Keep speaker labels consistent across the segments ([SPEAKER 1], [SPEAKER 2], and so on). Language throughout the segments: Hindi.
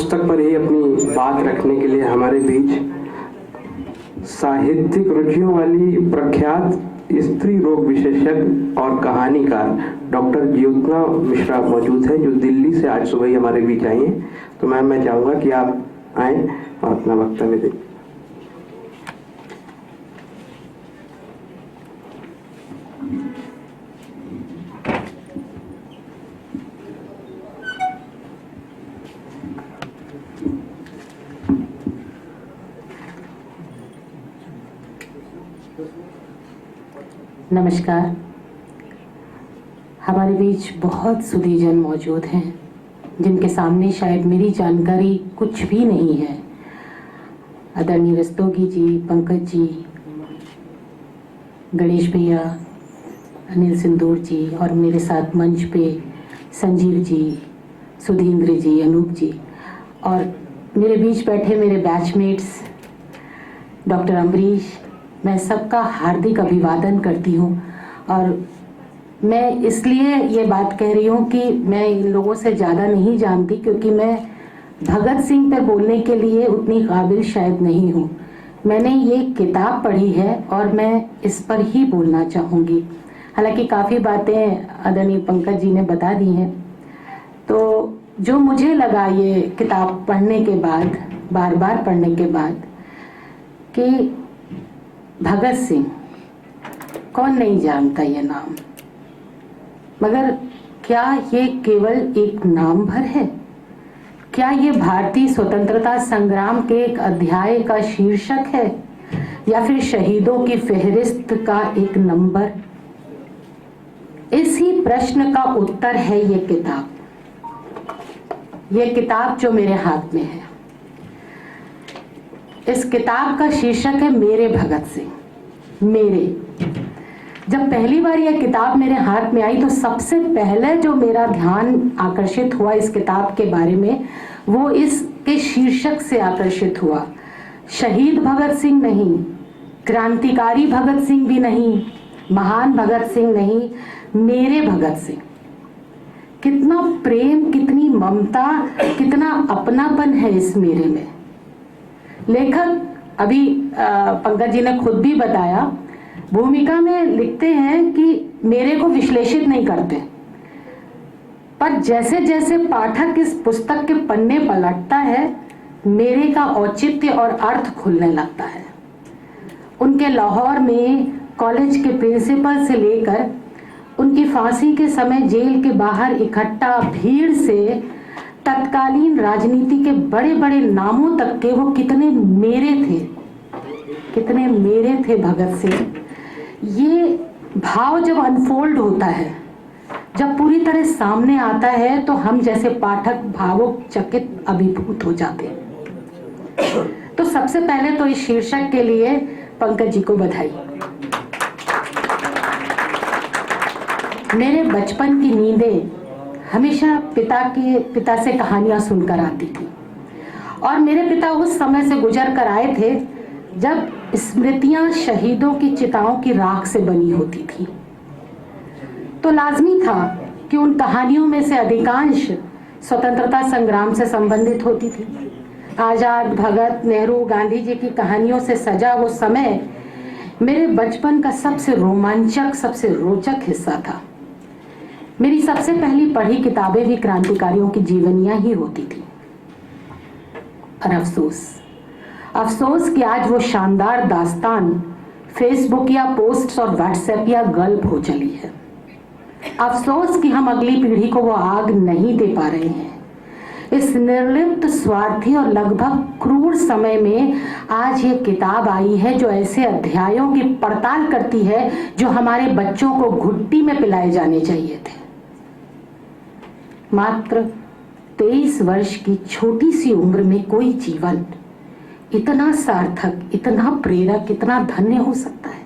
[SPEAKER 1] पुस्तक पर ही अपनी बात रखने के लिए हमारे बीच साहित्यिक रुचियों वाली प्रख्यात स्त्री रोग विशेषज्ञ और कहानीकार डॉक्टर ज्योत्ना मिश्रा मौजूद है, जो दिल्ली से आज सुबह ही हमारे बीच आई हैं। तो मैम, मैं चाहूँगा कि आप आएँ और अपना वक्तव्य दें।
[SPEAKER 2] नमस्कार। हमारे बीच बहुत सुधीजन मौजूद हैं जिनके सामने शायद मेरी जानकारी कुछ भी नहीं है। आदरणीय रस्तोगी जी, पंकज जी, गणेश भैया, अनिल सिंदूर जी और मेरे साथ मंच पे संजीव जी, सुधींद्र जी, अनूप जी और मेरे बीच बैठे मेरे बैचमेट्स डॉक्टर अम्बरीश, मैं सबका हार्दिक अभिवादन करती हूँ। और मैं इसलिए ये बात कह रही हूँ कि मैं इन लोगों से ज़्यादा नहीं जानती, क्योंकि मैं भगत सिंह पर बोलने के लिए उतनी काबिल शायद नहीं हूँ। मैंने ये किताब पढ़ी है और मैं इस पर ही बोलना चाहूँगी। हालांकि काफ़ी बातें आदरणीय पंकज जी ने बता दी हैं। तो जो मुझे लगा ये किताब पढ़ने के बाद, बार बार पढ़ने के बाद, कि भगत सिंह कौन नहीं जानता ये नाम, मगर क्या ये केवल एक नाम भर है? क्या ये भारतीय स्वतंत्रता संग्राम के एक अध्याय का शीर्षक है या फिर शहीदों की फहरिस्त का एक नंबर? इसी प्रश्न का उत्तर है ये किताब। ये किताब जो मेरे हाथ में है, इस किताब का शीर्षक है मेरे भगत सिंह। मेरे, जब पहली बार यह किताब मेरे हाथ में आई तो सबसे पहले जो मेरा ध्यान आकर्षित हुआ इस किताब के बारे में, वो इसके शीर्षक से आकर्षित हुआ। शहीद भगत सिंह नहीं, क्रांतिकारी भगत सिंह भी नहीं, महान भगत सिंह नहीं, मेरे भगत सिंह। कितना प्रेम, कितनी ममता, कितना अपनापन है इस मेरे में। लेखक अभी पंकज जी ने खुद भी बताया, भूमिका में लिखते हैं कि मेरे को विश्लेषित नहीं करते, पर जैसे जैसे पाठक इस पुस्तक के पन्ने पलटता है, मेरे का औचित्य और अर्थ खुलने लगता है। उनके लाहौर में कॉलेज के प्रिंसिपल से लेकर उनकी फांसी के समय जेल के बाहर इकट्ठा भीड़ से तत्कालीन राजनीति के बड़े बड़े नामों तक के वो कितने मेरे थे, कितने मेरे थे भगत सिंह। ये भाव जब अनफोल्ड होता है, जब पूरी तरह सामने आता है, तो हम जैसे पाठक भावुक, चकित, अभिभूत हो जाते हैं। तो सबसे पहले तो इस शीर्षक के लिए पंकज जी को बधाई। मेरे बचपन की नींदें हमेशा पिता से कहानियां सुनकर आती थी, और मेरे पिता उस समय से गुजर कर आए थे जब स्मृतियां शहीदों की चिताओं की राख से बनी होती थी। तो लाजमी था कि उन कहानियों में से अधिकांश स्वतंत्रता संग्राम से संबंधित होती थी। आजाद, भगत, नेहरू, गांधी जी की कहानियों से सजा वो समय मेरे बचपन का सबसे रोमांचक, सबसे रोचक हिस्सा था। मेरी सबसे पहली पढ़ी किताबें भी क्रांतिकारियों की जीवनियां ही होती थी। और अफसोस कि आज वो शानदार दास्तान फेसबुक या पोस्ट और व्हाट्सएप या गल्प हो चली है। अफसोस कि हम अगली पीढ़ी को वो आग नहीं दे पा रहे हैं। इस निर्लिप्त, स्वार्थी और लगभग क्रूर समय में आज ये किताब आई है जो ऐसे अध्यायों की पड़ताल करती है जो हमारे बच्चों को घुट्टी में पिलाए जाने चाहिए थे। मात्र 23 वर्ष की छोटी सी उम्र में कोई जीवन इतना सार्थक, इतना प्रेरक, इतना धन्य हो सकता है,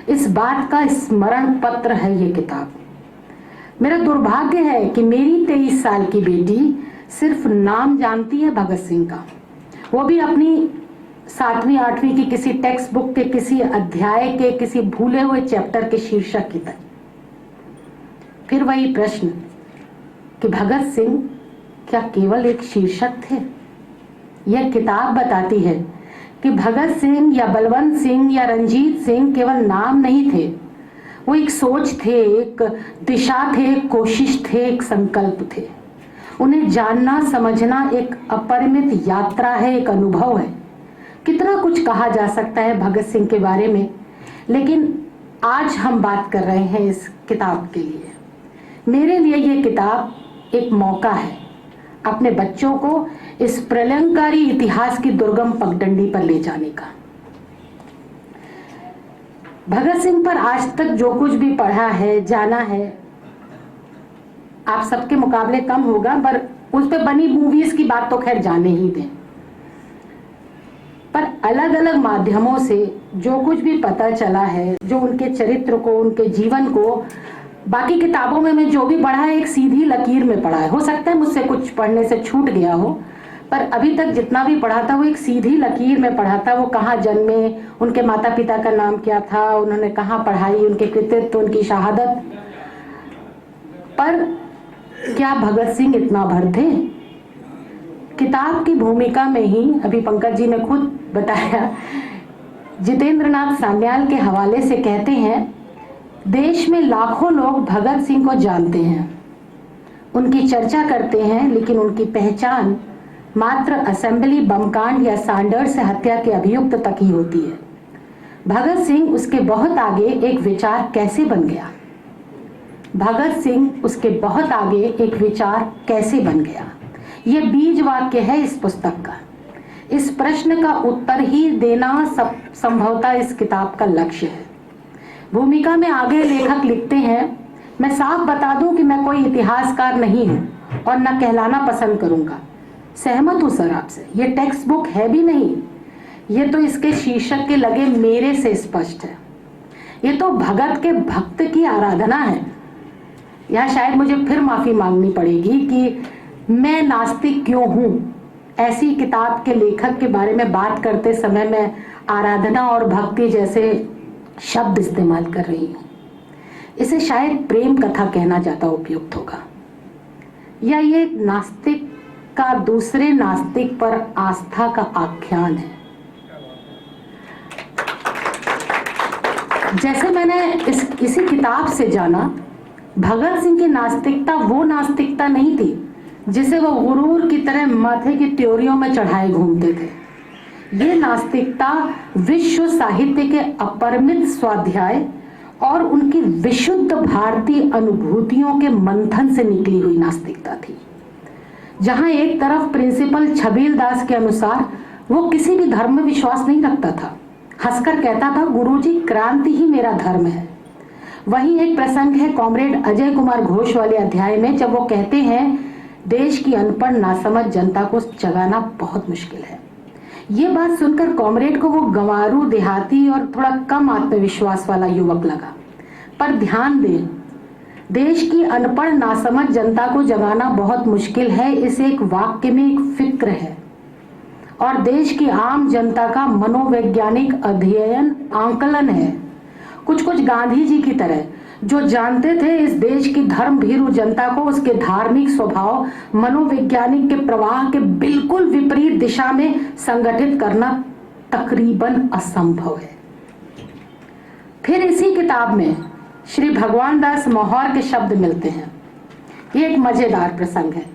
[SPEAKER 2] इस बात का स्मरण पत्र है ये किताब। मेरा दुर्भाग्य है कि मेरी 23 साल की बेटी सिर्फ नाम जानती है भगत सिंह का, वो भी अपनी 7वीं 8वीं की किसी टेक्स्ट बुक के किसी अध्याय के किसी भूले हुए चैप्टर के शीर्षक की तरह। फिर वही प्रश्न कि भगत सिंह क्या केवल एक शीर्षक थे? यह किताब बताती है कि भगत सिंह या बलवंत सिंह या रंजीत सिंह केवल नाम नहीं थे, वो एक सोच थे, एक दिशा थे, एक कोशिश थे, एक संकल्प थे। उन्हें जानना समझना एक अपरिमित यात्रा है, एक अनुभव है। कितना कुछ कहा जा सकता है भगत सिंह के बारे में, लेकिन आज हम बात कर रहे हैं इस किताब के लिए। मेरे लिए ये किताब एक मौका है अपने बच्चों को इस प्रलयंकारी इतिहास की दुर्गम पगडंडी पर ले जाने का। भगत सिंह पर आज तक जो कुछ भी पढ़ा है, जाना है, आप सबके मुकाबले कम होगा, पर उस पर बनी मूवीज की बात तो खैर जाने ही दें। पर अलग अलग माध्यमों से जो कुछ भी पता चला है, जो उनके चरित्र को, उनके जीवन को, बाकी किताबों में मैं जो भी पढ़ा है एक सीधी लकीर में पढ़ा है। हो सकता है मुझसे कुछ पढ़ने से छूट गया हो, पर अभी तक जितना भी पढ़ा था वो एक सीधी लकीर में पढ़ा था। वो कहाँ जन्मे, उनके माता पिता का नाम क्या था, उन्होंने कहाँ पढ़ाई, उनके कृतित्व, उनकी शहादत। पर क्या भगत सिंह इतना भर थे? किताब की भूमिका में ही अभी पंकज जी ने खुद बताया, जितेंद्रनाथ सान्याल के हवाले से कहते हैं, देश में लाखों लोग भगत सिंह को जानते हैं, उनकी चर्चा करते हैं, लेकिन उनकी पहचान मात्र असेंबली बमकांड या सैंडर्स से हत्या के अभियुक्त तक ही होती है। भगत सिंह उसके बहुत आगे एक विचार कैसे बन गया? भगत सिंह उसके बहुत आगे एक विचार कैसे बन गया? ये बीज वाक्य है इस पुस्तक का। इस प्रश्न का उत्तर ही देना संभवतः इस किताब का लक्ष्य है। भूमिका में आगे लेखक लिखते हैं, मैं साफ बता दूं कि मैं कोई इतिहासकार नहीं हूं और न कहलाना पसंद करूंगा। सहमत हूं सर आपसे, ये टेक्स्ट बुक है भी नहीं, ये तो इसके शीर्षक के लगे मेरे से स्पष्ट है। ये तो भगत के भक्त की आराधना है। यह शायद मुझे फिर माफी मांगनी पड़ेगी कि मैं नास्तिक क्यों हूं। ऐसी किताब के लेखक के बारे में बात करते समय मैं आराधना और भक्ति जैसे शब्द इस्तेमाल कर रही हूं। इसे शायद प्रेम कथा कहना ज्यादा उपयुक्त होगा, या ये नास्तिक का दूसरे नास्तिक पर आस्था का आख्यान है। जैसे मैंने इसी किताब से जाना, भगत सिंह की नास्तिकता वो नास्तिकता नहीं थी जिसे वो गुरूर की तरह माथे की त्योरियों में चढ़ाए घूमते थे। ये नास्तिकता विश्व साहित्य के अपरिमित स्वाध्याय और उनकी विशुद्ध भारतीय अनुभूतियों के मंथन से निकली हुई नास्तिकता थी, जहां एक तरफ प्रिंसिपल छबील दास के अनुसार वो किसी भी धर्म में विश्वास नहीं रखता था, हंसकर कहता था गुरुजी क्रांति ही मेरा धर्म है। वहीं एक प्रसंग है कॉमरेड अजय कुमार घोष वाले अध्याय में, जब वो कहते हैं देश की अनपढ़ नासमझ जनता को जगाना बहुत मुश्किल है। ये बात सुनकर कॉमरेड को वो गंवारू, देहाती और थोड़ा कम आत्मविश्वास वाला युवक लगा। पर ध्यान दें, देश की अनपढ़ नासमझ जनता को जगाना बहुत मुश्किल है, इस एक वाक्य में एक फिक्र है और देश की आम जनता का मनोवैज्ञानिक अध्ययन, आंकलन है। कुछ गांधी जी की तरह, जो जानते थे इस देश की धर्म भीरू जनता को उसके धार्मिक स्वभाव, मनोवैज्ञानिक के प्रवाह के बिल्कुल विपरीत दिशा में संगठित करना तकरीबन असंभव है। फिर इसी किताब में श्री भगवान दास मोहर के शब्द मिलते हैं। ये एक मजेदार प्रसंग है।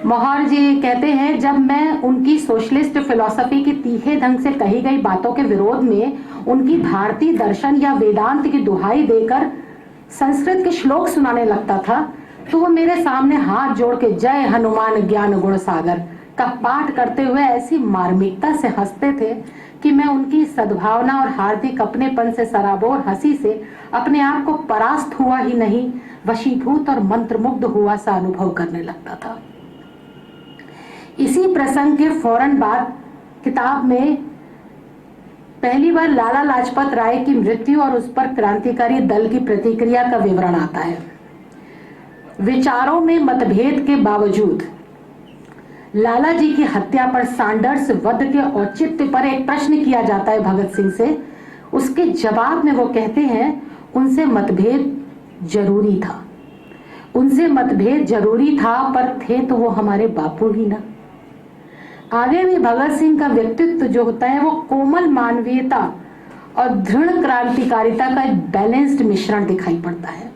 [SPEAKER 2] मोहर जी कहते हैं, जब मैं उनकी सोशलिस्ट फिलॉसफी की तीखे ढंग से कही गई बातों के विरोध में उनकी भारतीय दर्शन या वेदांत की दुहाई देकर संस्कृत के श्लोक सुनाने लगता था, तो वो मेरे सामने हाथ जोड़ के जय हनुमान ज्ञान गुण सागर का पाठ करते हुए ऐसी मार्मिकता से हंसते थे कि मैं उनकी सद्भावना और हार्दिक अपनेपन से सराबोर हंसी से अपने आप को परास्त हुआ ही नहीं, वशीभूत और मंत्रमुग्ध हुआ सा अनुभव करने लगता था। इसी प्रसंग के फौरन बाद किताब में पहली बार लाला लाजपत राय की मृत्यु और उस पर क्रांतिकारी दल की प्रतिक्रिया का विवरण आता है। विचारों में मतभेद के बावजूद लाला जी की हत्या पर सैंडर्स वध के औचित्य पर एक प्रश्न किया जाता है भगत सिंह से। उसके जवाब में वो कहते हैं, उनसे मतभेद जरूरी था। उनसे मतभेद जरूरी था, पर थे तो वो हमारे बापू ही ना। आगे भी भगत सिंह का व्यक्तित्व जो होता है वो कोमल मानवीयता और दृढ़ क्रांतिकारिता का एक बैलेंस्ड मिश्रण दिखाई पड़ता है।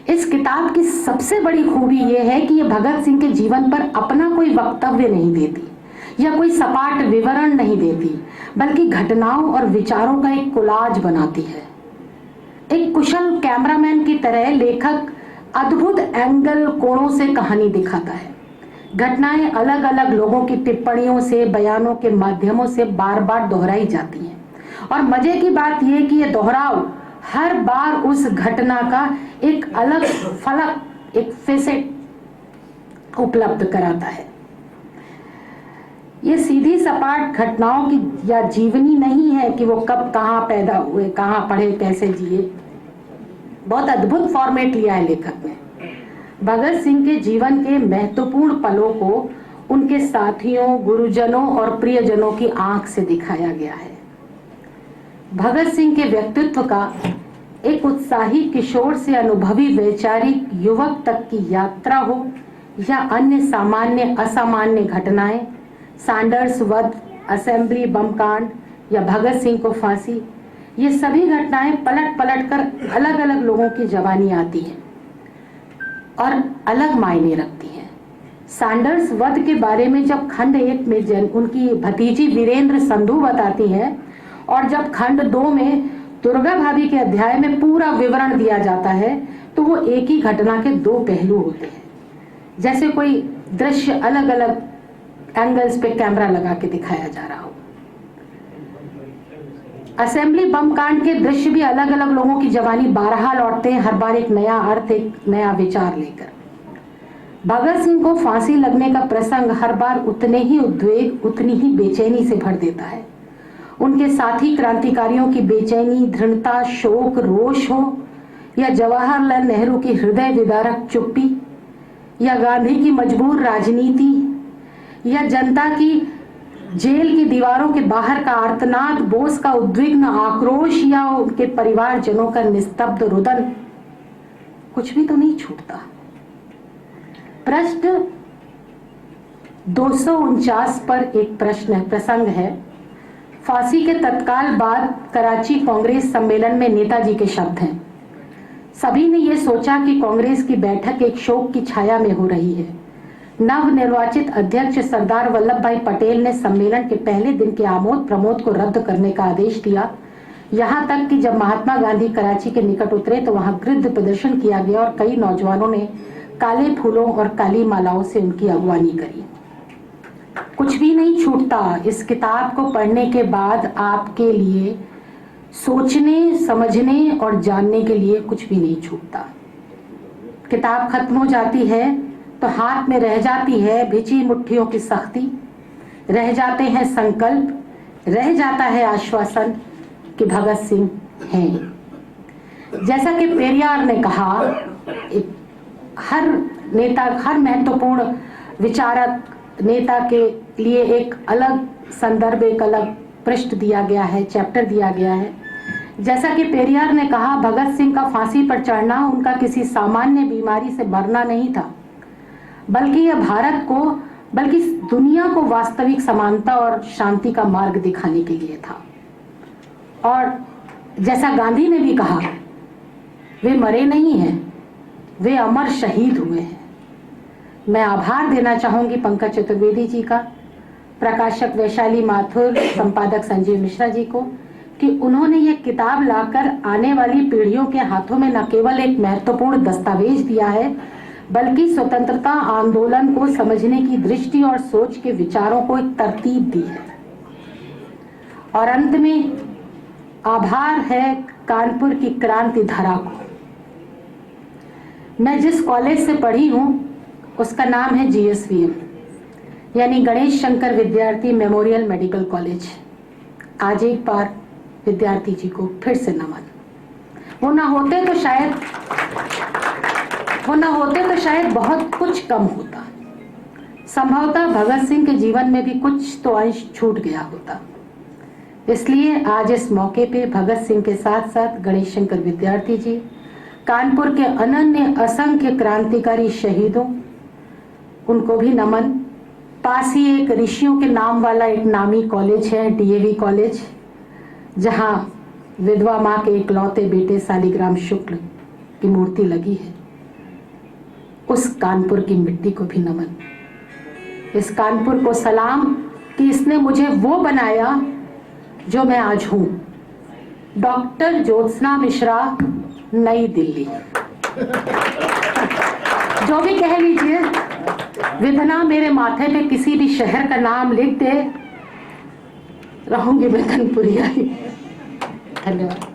[SPEAKER 2] इस किताब की सबसे बड़ी खूबी यह है कि ये भगत सिंह के जीवन पर अपना कोई वक्तव्य नहीं देती या कोई सपाट विवरण नहीं देती, बल्कि घटनाओं और विचारों का एक कोलाज बनाती है। एक कुशल कैमरामैन की तरह लेखक अद्भुत एंगल कोणों से कहानी दिखाता है। घटनाएं अलग अलग लोगों की टिप्पणियों से, बयानों के माध्यमों से बार बार दोहराई जाती हैं, और मजे की बात यह कि ये दोहराव हर बार उस घटना का एक अलग फलक, एक फेसेट उपलब्ध कराता है। ये सीधी सपाट घटनाओं की या जीवनी नहीं है कि वो कब कहाँ पैदा हुए, कहाँ पढ़े, कैसे जिए। बहुत अद्भुत फॉर्मेट लिया है लेखक ने। भगत सिंह के जीवन के महत्वपूर्ण पलों को उनके साथियों, गुरुजनों और प्रियजनों की आंख से दिखाया गया है। भगत सिंह के व्यक्तित्व का एक उत्साही किशोर से अनुभवी वैचारिक युवक तक की यात्रा हो या अन्य सामान्य असामान्य घटनाएं, सैंडर्स वध, असेंबली बम कांड या भगत सिंह को फांसी, ये सभी घटनाएं पलट पलट कर अलग अलग लोगों की जवानी आती हैं और अलग मायने रखती हैं। सैंडर्स वध के बारे में जब खंड 1 में उनकी भतीजी वीरेंद्र संधू बताती है और जब खंड 2 में दुर्गा भाभी के अध्याय में पूरा विवरण दिया जाता है, तो वो एक ही घटना के 2 पहलू होते हैं, जैसे कोई दृश्य अलग अलग एंगल्स पे कैमरा लगा के दिखाया जा रहा हो। असेंबली बम कांड के दृश्य भी अलग अलग लोगों की जवानी बारहा लौटते हैं, हर बार एक नया अर्थ, एक नया विचार लेकर। भगत सिंह को फांसी लगने का प्रसंग हर बार उतने ही उद्वेग, उतनी ही बेचैनी से भर देता है। उनके साथी क्रांतिकारियों की बेचैनी, दृढ़ता, शोक, रोष हो, या जवाहरलाल नेहरू की हृदय विदारक चुप्पी, या गांधी की मजबूर राजनीति, या जनता की जेल की दीवारों के बाहर का आर्तनाद, बोस का उद्विग्न आक्रोश, या उनके परिवारजनों का निस्तब्ध रुदन, कुछ भी तो नहीं छूटता। प्रश्न 249 पर एक प्रसंग है। फांसी के तत्काल बाद कराची कांग्रेस सम्मेलन में नेताजी के शब्द हैं। सभी ने यह सोचा कि कांग्रेस की बैठक एक शोक की छाया में हो रही है। नव निर्वाचित अध्यक्ष सरदार वल्लभ भाई पटेल ने सम्मेलन के पहले दिन के आमोद प्रमोद को रद्द करने का आदेश दिया। यहाँ तक कि जब महात्मा गांधी कराची के निकट उतरे तो वहां गृध्र प्रदर्शन किया गया और कई नौजवानों ने काले फूलों और काली मालाओं से उनकी अगवानी करी। कुछ भी नहीं छूटता। इस किताब को पढ़ने के बाद आपके लिए सोचने, समझने और जानने के लिए कुछ भी नहीं छूटता। किताब खत्म हो जाती है तो हाथ में रह जाती है भिजी मुट्ठियों की सख्ती, रह जाते हैं संकल्प, रह जाता है आश्वासन कि भगत सिंह हैं। जैसा कि पेरियार ने कहा, हर नेता, हर महत्वपूर्ण विचारक नेता के लिए एक अलग संदर्भ, एक अलग पृष्ठ दिया गया है, चैप्टर दिया गया है। जैसा कि पेरियार ने कहा, भगत सिंह का फांसी पर चढ़ना उनका किसी सामान्य बीमारी से मरना नहीं था, बल्कि यह भारत को, बल्कि दुनिया को वास्तविक समानता और शांति का मार्ग दिखाने के लिए था। और जैसा गांधी ने भी कहा, वे मरे नहीं हैं, वे अमर शहीद हुए हैं। मैं आभार देना चाहूंगी पंकज चतुर्वेदी जी का, प्रकाशक वैशाली माथुर, संपादक संजीव मिश्रा जी को, कि उन्होंने ये किताब लाकर आने वाली पीढ़ियों के हाथों में न केवल एक महत्वपूर्ण दस्तावेज दिया है, बल्कि स्वतंत्रता आंदोलन को समझने की दृष्टि और सोच के विचारों को एक तरतीब दी है। और अंत में आभार है कानपुर की क्रांति धारा को। मैं जिस कॉलेज से पढ़ी हूँ उसका नाम है GSVM, यानी गणेश शंकर विद्यार्थी मेमोरियल मेडिकल कॉलेज। आज एक बार विद्यार्थी जी को फिर से नमन। वो ना होते तो शायद बहुत कुछ कम होता। संभवतः भगत सिंह के जीवन में भी कुछ तो अंश छूट गया होता। इसलिए आज इस मौके पे भगत सिंह के साथ साथ गणेश शंकर विद्यार्थी जी, कानपुर के अनन्य असंख्य क्रांतिकारी शहीदों, उनको भी नमन। पास ही एक ऋषियों के नाम वाला एक नामी कॉलेज है, डीएवी कॉलेज, जहां विधवा मां के इकलौते बेटे शालिग्राम शुक्ल की मूर्ति लगी है। उस कानपुर की मिट्टी को भी नमन। इस कानपुर को सलाम कि इसने मुझे वो बनाया जो मैं आज हूं। डॉक्टर ज्योत्सना मिश्रा, नई दिल्ली। जो भी कह लीजिए, विधना मेरे माथे पे किसी भी शहर का नाम लिख दे, रहूंगी मैं कानपुरिया ही। धन्यवाद।